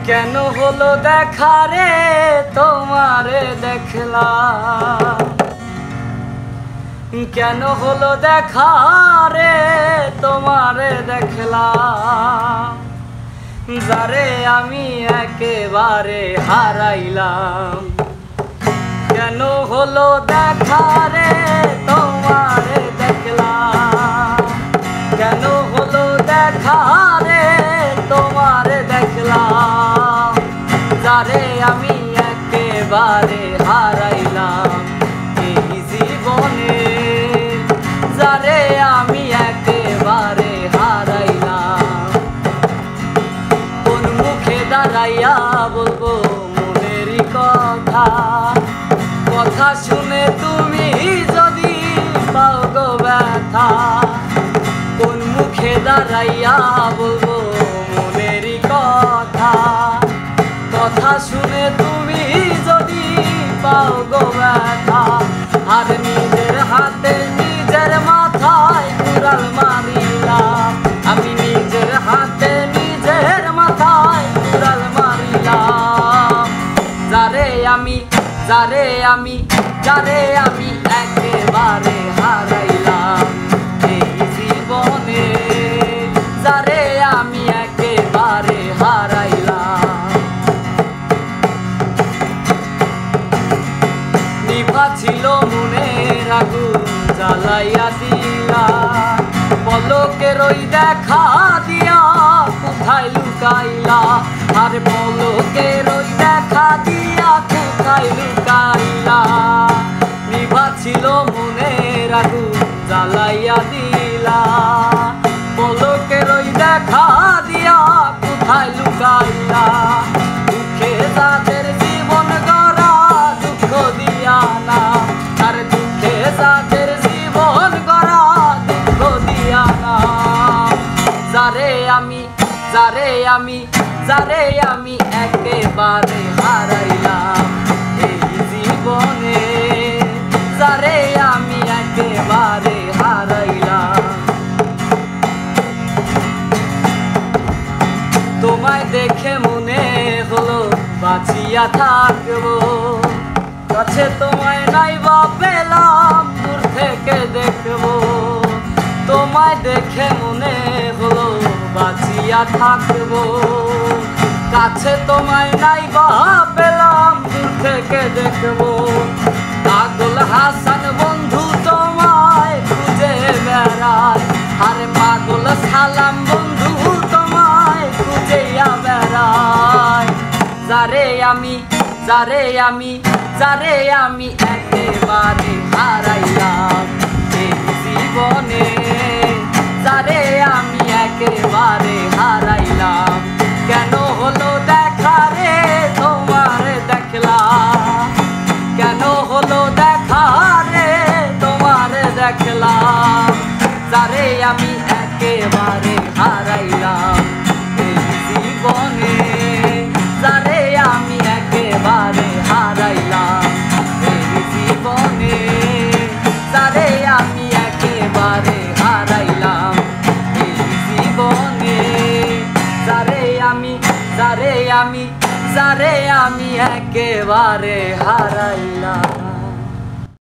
কেন হলো দেখা রে তোমারে দেখলাম, কেন হলো দেখা রে তোমারে দেখলাম, যারে আমি একেবারে হারাইলাম। কেন হলো দেখা রে তোমারে দেখলাম, কেন হলো দেখা রে তোমারে দেখলাম, যারে আমি একেবারে হারাইলাম এই জীবনে, যারে আমি একেবারে হারাইলাম। কোন মুখে দাঁড়াইয়া বলবো মনেরই কথা, কথা শুনে তুমি যদি পাও গো ব্যথা। কোন মুখে দাঁড়াইয়া বলবো মনেরই কথা, কথা শুনে তুমি যদি পাও গো ব্যথা। আর নিজের হাতে নিজের মাথায় কুড়াল মারিলাম, আমি নিজের হাতে নিজের মাথায় কুড়াল মারিলাম। যারে আমি যারে আমি যারে আমি একেবারে হারাইলাম এই জীবনে, যারে আমি একেবারে হারাইলাম। নিভা ছিল মনের আগুন জ্বালাইয়া দিলা, পলকের ওই দেখা দিয়া কোথায় লুকাইলা। আর পলকের ওই দেখা দিয়া কোথায় লুকাইলা। নিভা ছিল মনের আগুন জ্বালাইয়া দিলা, পলকের ওই দেখা দিয়া কোথায় লুকাইলা। দুঃখে যাদের জীবন গড়া দুঃখ দিয়া না, আর দুঃখে যাদের জীবন গড়া দুঃখ দিয়া না। যারে আমি যারে আমি যারে আমি একেবারে হারাইলাম এই জীবনে, যারে আমি একেবারে হারাইলাম। তোমায় দেখে মনে হলো বাঁচিয়া থাকবো, কাছে তোমায় নাইবা পেলাম দূর থেকে দেখবো। তোমায় দেখে মনে হলো বাঁচিয়া থাকবো, কাছে তোমায় নাইবা পেলাম দূর থেকে দেখবো। পাগল হাসান বন্ধু তোমায় খুঁজে বেড়ায়, আরে পাগল সালাম বন্ধু তোমায় খুঁজেয়া বেড়ায়। যারে আমি যারে আমি যারে আমি একেবারে হারাইলাম এই জীবনে, যারে আমি একেবারে হারাইলাম। কেন হলো দেখা রে তোমারে দেখলাম, কেন হলো দেখা রে তোমারে দেখলাম, যারে আমি একেবারে হারাইলাম এই জীবনে, যারে আমি একেবারে হারাইলাম এই জীবনে, যারে আমি একেবারে হারাইলাম এই জীবনে, যারে আমি যারে আমি যারে আমি একেবারে হারাইলাম।